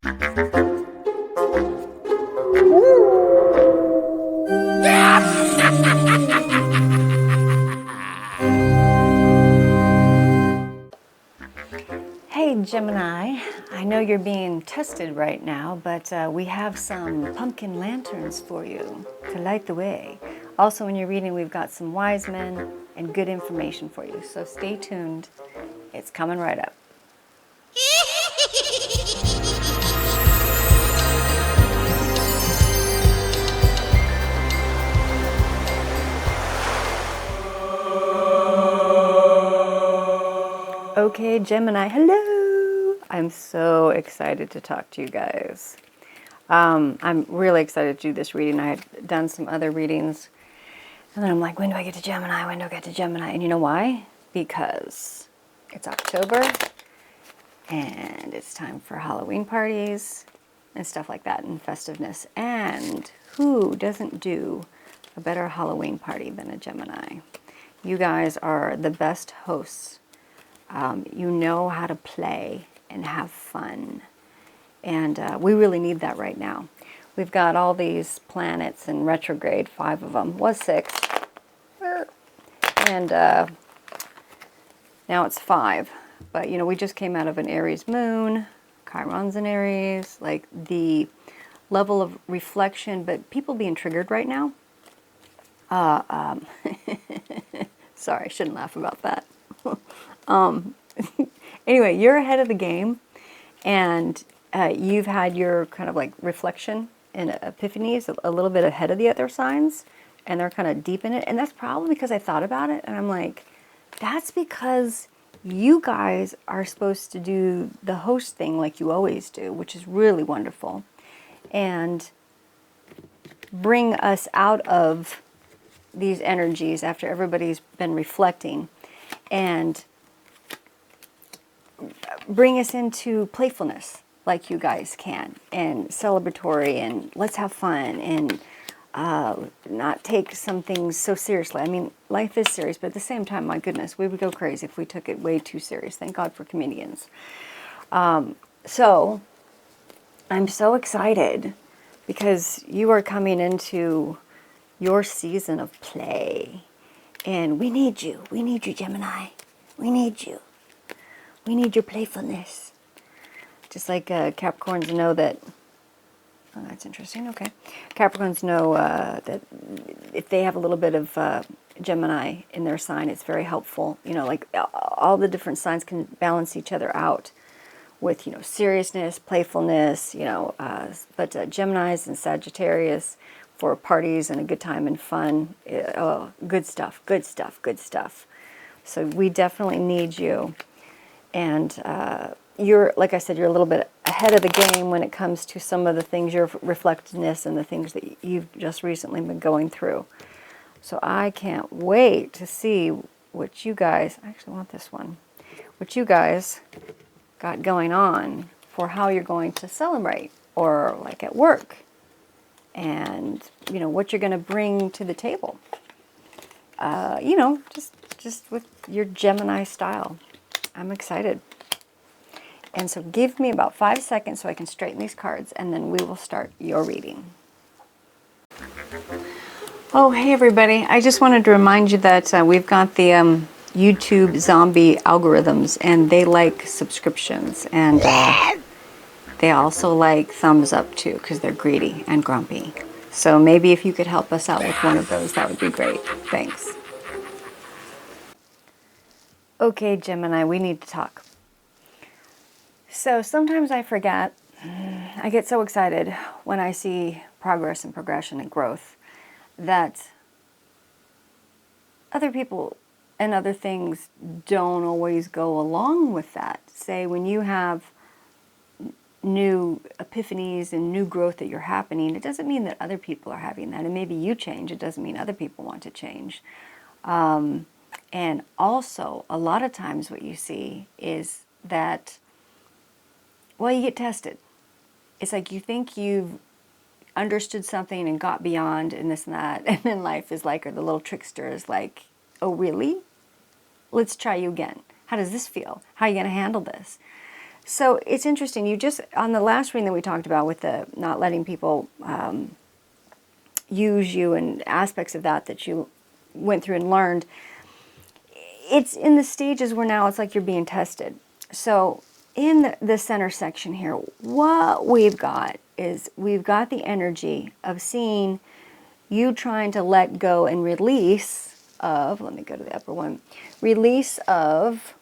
Hey Gemini, I know you're being tested right now, but we have some pumpkin lanterns for you to light the way. Also in your reading, we've got some wise men and good information for you, so stay tuned. It's coming right up. Okay, Gemini, hello! I'm so excited to talk to you guys. I'm really excited to do this reading. I had done some other readings, and then I'm like, when do I get to Gemini? When do I get to Gemini? And you know why? Because it's October, and it's time for Halloween parties and stuff like that, and festiveness. And who doesn't do a better Halloween party than a Gemini? You guys are the best hosts. You know how to play and have fun. And we really need that right now. We've got all these planets in retrograde, 5 of them, was 6. And now it's 5. But, you know, we just came out of an Aries moon. Chiron's in Aries. Like the level of reflection, but people being triggered right now. Sorry, I shouldn't laugh about that. Anyway, you're ahead of the game, and you've had your kind of like reflection and epiphanies a little bit ahead of the other signs, and they're kind of deep in it. And that's probably because I thought about it, and I'm like, that's because you guys are supposed to do the host thing like you always do, which is really wonderful, and bring us out of these energies after everybody's been reflecting, and bring us into playfulness like you guys can, and celebratory, and let's have fun, and not take some things so seriously. I mean, life is serious, but at the same time, my goodness, we would go crazy if we took it way too serious. Thank God for comedians. So I'm so excited because you are coming into your season of play, and we need you. We need you, Gemini. We need you. We need your playfulness. Just like Capricorns know that, oh, that's interesting, okay. Capricorns know that if they have a little bit of Gemini in their sign, it's very helpful. You know, like all the different signs can balance each other out with, you know, seriousness, playfulness, you know, but Geminis and Sagittarius for parties and a good time and fun. Oh, good stuff, good stuff, good stuff. So we definitely need you. And you're, like I said, you're a little bit ahead of the game when it comes to some of the things, your reflectiveness and the things that you've just recently been going through. So I can't wait to see what you guys, I actually want this one, what you guys got going on for how you're going to celebrate, or like at work, and, you know, what you're going to bring to the table. You know, just with your Gemini style. I'm excited. And so give me about 5 seconds so I can straighten these cards, and then we will start your reading. Oh, hey everybody. I just wanted to remind you that we've got the YouTube zombie algorithms, and they like subscriptions, and they also like thumbs up too, because they're greedy and grumpy. So maybe if you could help us out with one of those, that would be great. Thanks. Okay, Gemini, we need to talk. So sometimes I forget. I get so excited when I see progress and progression and growth that other people and other things don't always go along with that. Say when you have new epiphanies and new growth that you're happening, it doesn't mean that other people are having that. And maybe you change, it doesn't mean other people want to change. And also, a lot of times what you see is that, well, you get tested. It's like you think you've understood something and got beyond and this and that, and then life is like, or the little trickster is like, oh, really? Let's try you again. How does this feel? How are you going to handle this? So it's interesting. You just, on the last reading that we talked about with the not letting people use you and aspects of that you went through and learned, it's in the stages where now it's like you're being tested. So in the center section here, what we've got is we've got the energy of seeing you trying to let go and release of, let me go to the upper one, release of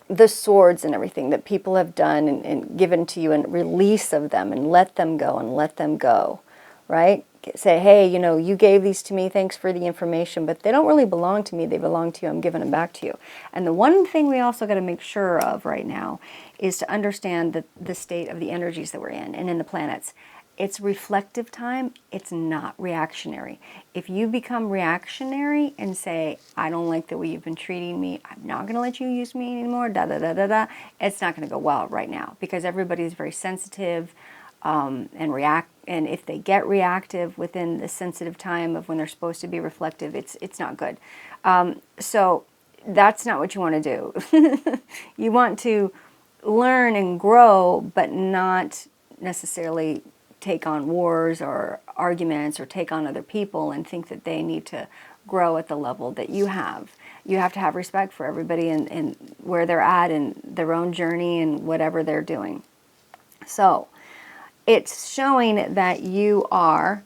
the swords and everything that people have done and given to you, and release of them and let them go and let them go, right? Say, hey, you know, you gave these to me, thanks for the information, but they don't really belong to me, they belong to you, I'm giving them back to you. And the one thing we also got to make sure of right now is to understand the state of the energies that we're in and in the planets. It's reflective time, it's not reactionary. If you become reactionary and say, I don't like the way you've been treating me, I'm not going to let you use me anymore, da da da da da, it's not going to go well right now, because everybody's very sensitive and react. And if they get reactive within the sensitive time of when they're supposed to be reflective, it's not good. So that's not what you want to do. You want to learn and grow, but not necessarily take on wars or arguments or take on other people and think that they need to grow at the level that you have. You have to have respect for everybody and where they're at in their own journey and whatever they're doing. So it's showing that you are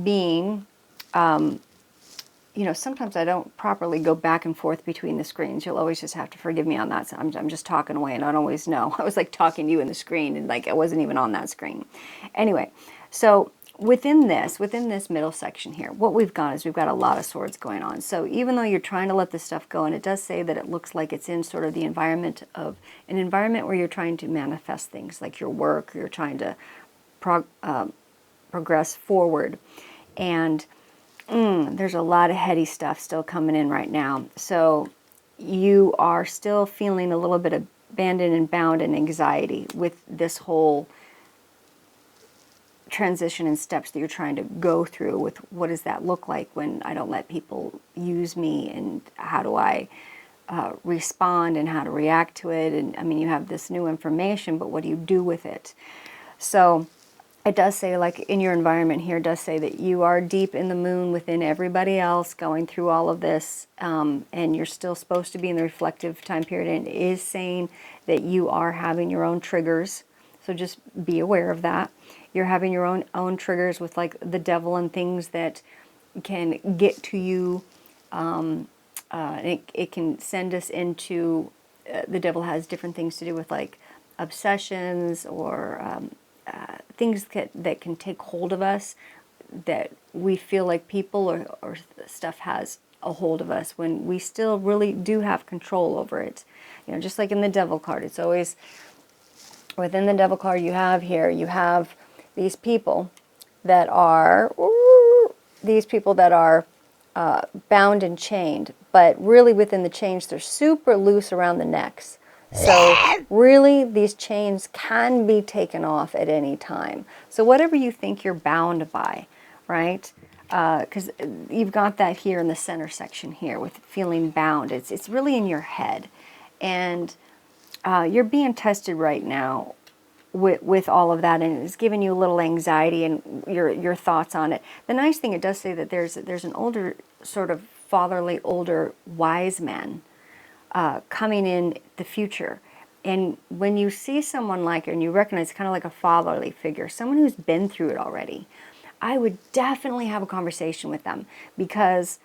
being, you know, sometimes I don't properly go back and forth between the screens. You'll always just have to forgive me on that. So I'm just talking away and I don't always know. I was like talking to you in the screen and like I wasn't even on that screen. Anyway, so within this middle section here, what we've got is we've got a lot of swords going on. So even though you're trying to let this stuff go, and it does say that it looks like it's in sort of the environment of an environment where you're trying to manifest things like your work, you're trying to progress forward. And there's a lot of heady stuff still coming in right now. So you are still feeling a little bit of abandoned and bound and anxiety with this whole transition and steps that you're trying to go through with what does that look like when I don't let people use me, and how do I respond and how to react to it. And I mean, you have this new information, but what do you do with it? So it does say, like in your environment here, it does say that you are deep in the moon within everybody else going through all of this, and you're still supposed to be in the reflective time period. And it is saying that you are having your own triggers. So just be aware of that. You're having your own triggers with like the devil and things that can get to you. It can send us into, the devil has different things to do with like obsessions or things that can take hold of us, that we feel like people or stuff has a hold of us when we still really do have control over it. You know, just like in the devil card, it's always within the devil card you have here, you have these people that are bound and chained, but really within the chains they're super loose around the necks. So really these chains can be taken off at any time. So whatever you think you're bound by, right? Because you've got that here in the center section here with feeling bound. It's really in your head. And you're being tested right now with all of that, and it's giving you a little anxiety and your thoughts on it. The nice thing, it does say that there's an older, sort of fatherly, older wise man coming in the future. And when you see someone like, and you recognize kind of like a fatherly figure, someone who's been through it already, I would definitely have a conversation with them, because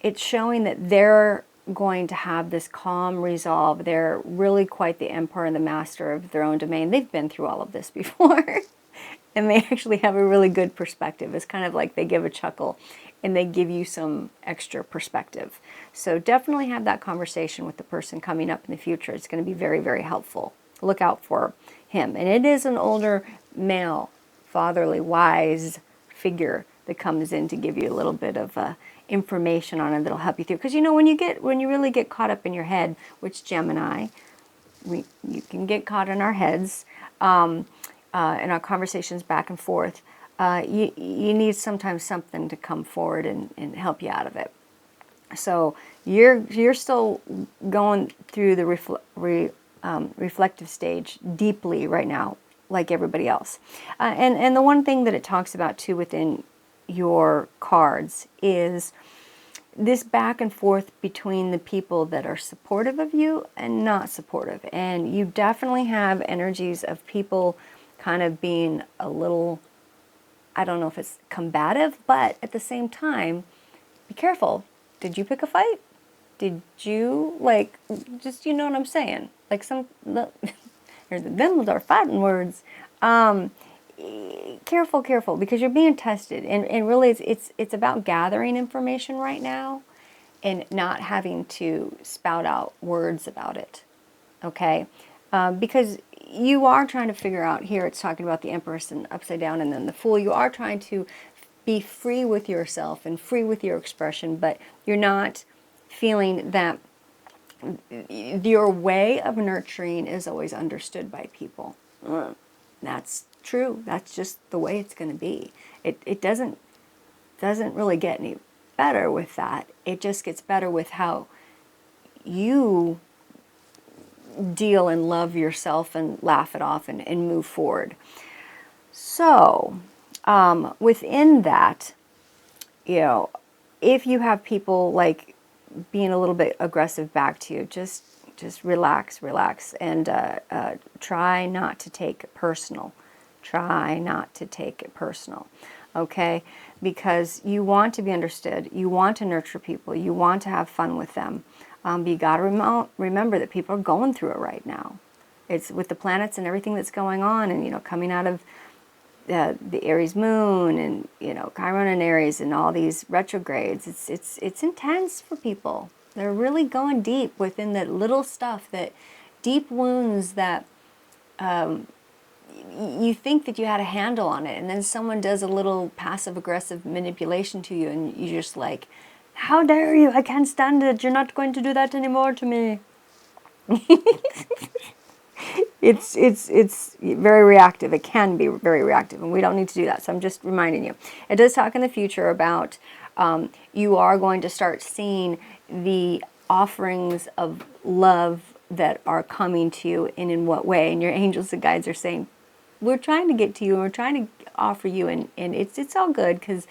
it's showing that they're going to have this calm resolve. They're really quite the emperor and the master of their own domain. They've been through all of this before. And they actually have a really good perspective. It's kind of like they give a chuckle and they give you some extra perspective. So definitely have that conversation with the person coming up in the future. It's going to be very, very helpful. Look out for him. And it is an older male, fatherly, wise figure that comes in to give you a little bit of information on it that'll help you through. Because you know, when you really get caught up in your head, which Gemini, you can get caught in our heads, in our conversations back and forth. You need sometimes something to come forward and help you out of it. So you're still going through the reflective stage deeply right now, like everybody else. And the one thing that it talks about too within your cards is this back and forth between the people that are supportive of you and not supportive. And you definitely have energies of people kind of being a little, I don't know if it's combative, but at the same time, be careful. Did you pick a fight? Did you, like, just, you know what I'm saying? Like them are fighting words. Careful, careful, because you're being tested. And really, it's about gathering information right now and not having to spout out words about it, okay? Because you are trying to figure out, here it's talking about the Empress and upside down and then the Fool. You are trying to be free with yourself and free with your expression, but you're not feeling that your way of nurturing is always understood by people. That's true. That's just the way it's going to be. It doesn't really get any better with that. It just gets better with how you deal and love yourself and laugh it off and move forward. So within that, you know, if you have people like being a little bit aggressive back to you, just relax, and try not to take it personal. Try not to take it personal, okay? Because you want to be understood. You want to nurture people. You want to have fun with them. But you got to remember that people are going through it right now. It's with the planets and everything that's going on, and, you know, coming out of the Aries moon and, you know, Chiron and Aries and all these retrogrades. It's intense for people. They're really going deep within that little stuff, that deep wounds that you think that you had a handle on it, and then someone does a little passive aggressive manipulation to you, and you're just like, how dare you, I can't stand it, you're not going to do that anymore to me. It's very reactive. It can be very reactive, and we don't need to do that. So I'm just reminding you. It does talk in the future about you are going to start seeing the offerings of love that are coming to you, and in what way. And your angels and guides are saying, we're trying to get to you, and we're trying to offer you, and it's all good, because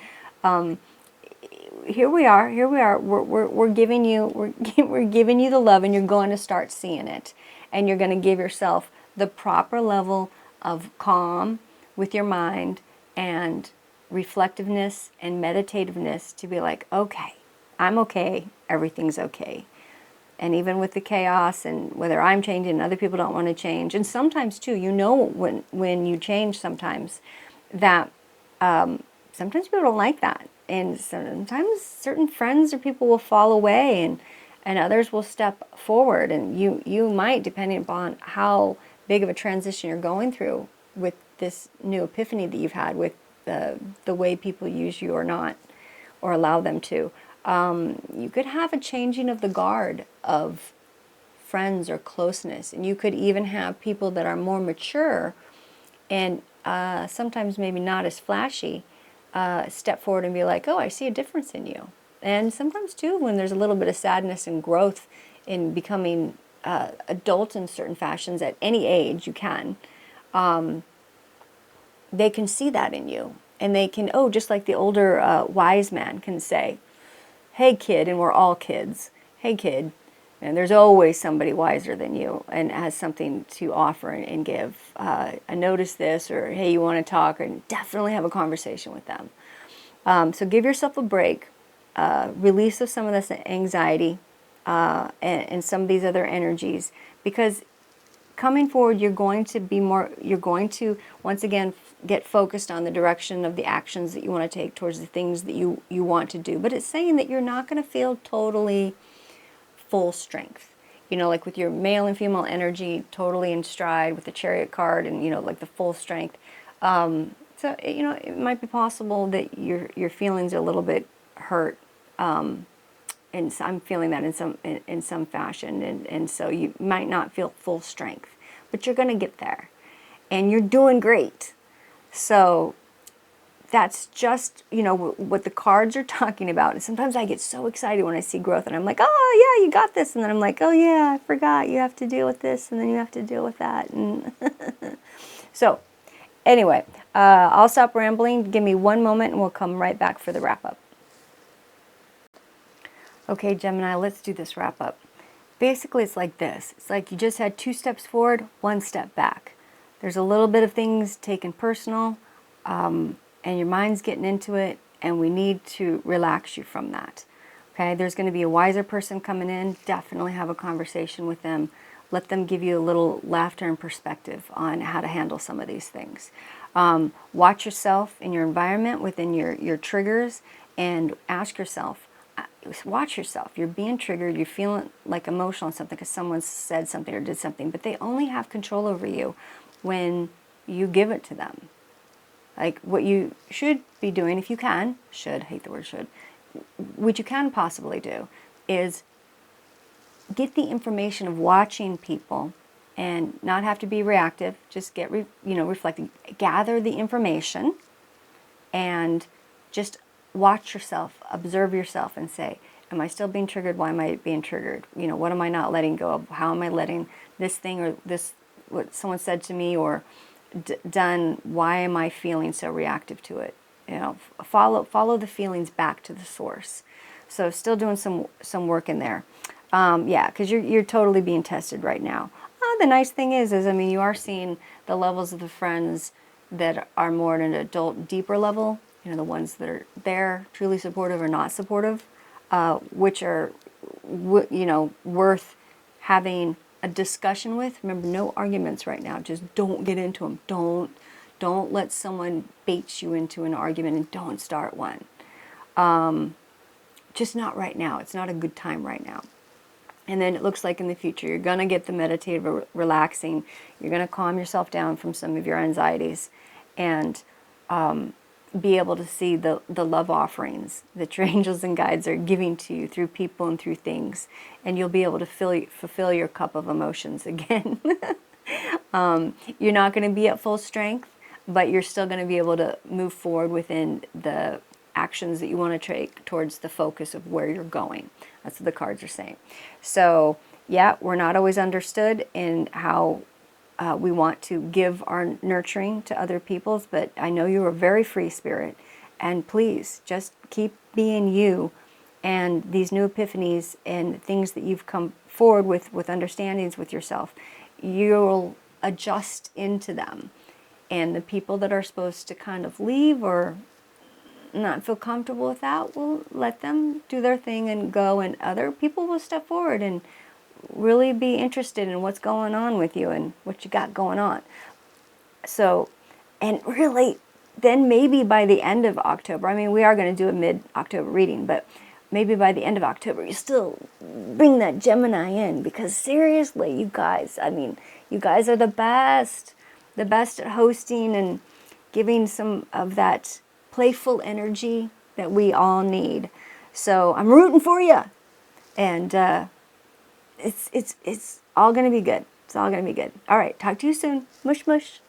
here we are. We're giving you we're giving you the love, and you're going to start seeing it, and you're going to give yourself the proper level of calm with your mind and reflectiveness and meditativeness to be like, okay, I'm okay, everything's okay. And even with the chaos and whether I'm changing and other people don't want to change, and sometimes too, you know, when you change sometimes, that sometimes people don't like that, and sometimes certain friends or people will fall away, and others will step forward, and you might, depending upon how big of a transition you're going through with this new epiphany that you've had with the way people use you or not, or allow them to, you could have a changing of the guard of friends or closeness, and you could even have people that are more mature and sometimes maybe not as flashy step forward and be like, oh, I see a difference in you. And sometimes too, when there's a little bit of sadness and growth in becoming adult in certain fashions at any age you can, they can see that in you, and they can, oh, just like the older wise man can say, hey kid, and we're all kids, hey kid, and there's always somebody wiser than you and has something to offer and give. I noticed this, or hey, you want to talk, and definitely have a conversation with them. So give yourself a break, release of some of this anxiety and some of these other energies, because coming forward, you're going to once again get focused on the direction of the actions that you want to take towards the things that you want to do. But it's saying that you're not going to feel totally full strength. You know, like with your male and female energy totally in stride with the Chariot card, and, you know, like the full strength. So, you know, it might be possible that your feelings are a little bit hurt. And so I'm feeling that in some fashion, and so you might not feel full strength, but you're going to get there, and you're doing great. So that's just, you know, what the cards are talking about. And sometimes I get so excited when I see growth, and I'm like, oh yeah, you got this. And then I'm like, oh yeah, I forgot you have to deal with this, and then you have to deal with that. And so anyway, I'll stop rambling. Give me one moment and we'll come right back for the wrap up. Okay, Gemini, let's do this wrap up. Basically, it's like this. It's like you just had 2 steps forward, 1 step back. There's a little bit of things taken personal, and your mind's getting into it, and we need to relax you from that. Okay, there's going to be a wiser person coming in. Definitely have a conversation with them. Let them give you a little laughter and perspective on how to handle some of these things. Watch yourself in your environment, within your triggers, and ask yourself, watch yourself. You're being triggered, you're feeling like emotional on something because someone said something or did something, but they only have control over you when you give it to them. Like what you should be doing, if you can, hate the word should, what you can possibly do is get the information of watching people and not have to be reactive, just get, reflecting, gather the information and just watch yourself, observe yourself and say, am I still being triggered? Why am I being triggered? What am I not letting go of? How am I letting this thing or this, what someone said to me or done, why am I feeling so reactive to it? Follow the feelings back to the source. So still doing some work in there. Yeah, because you're totally being tested right now. The nice thing is I mean, you are seeing the levels of the friends that are more at an adult, deeper level. The ones that are there, truly supportive or not supportive, which are, worth having a discussion with. Remember, no arguments right now. Just don't get into them. Don't let someone bait you into an argument, and don't start one. Just not right now. It's not a good time right now. And then it looks like in the future, you're going to get the meditative, relaxing. You're going to calm yourself down from some of your anxieties and be able to see the love offerings that your angels and guides are giving to you through people and through things. And you'll be able to fulfill your cup of emotions again. You're not going to be at full strength, but you're still going to be able to move forward within the actions that you want to take towards the focus of where you're going. That's what the cards are saying. So, yeah, we're not always understood in how we want to give our nurturing to other people's, but I know you're a very free spirit, and please just keep being you, and these new epiphanies and things that you've come forward with understandings with yourself, you'll adjust into them. And the people that are supposed to kind of leave or not feel comfortable with that, we'll let them do their thing and go, and other people will step forward and really be interested in what's going on with you and what you got going on. So, and really, then maybe by the end of October, I mean, we are going to do a mid-October reading, but maybe by the end of October, you still bring that Gemini in, because seriously, you guys, I mean, you guys are the best at hosting and giving some of that playful energy that we all need. So I'm rooting for you, and it's all gonna be good. It's all gonna be good. All right, talk to you soon. Mush mush.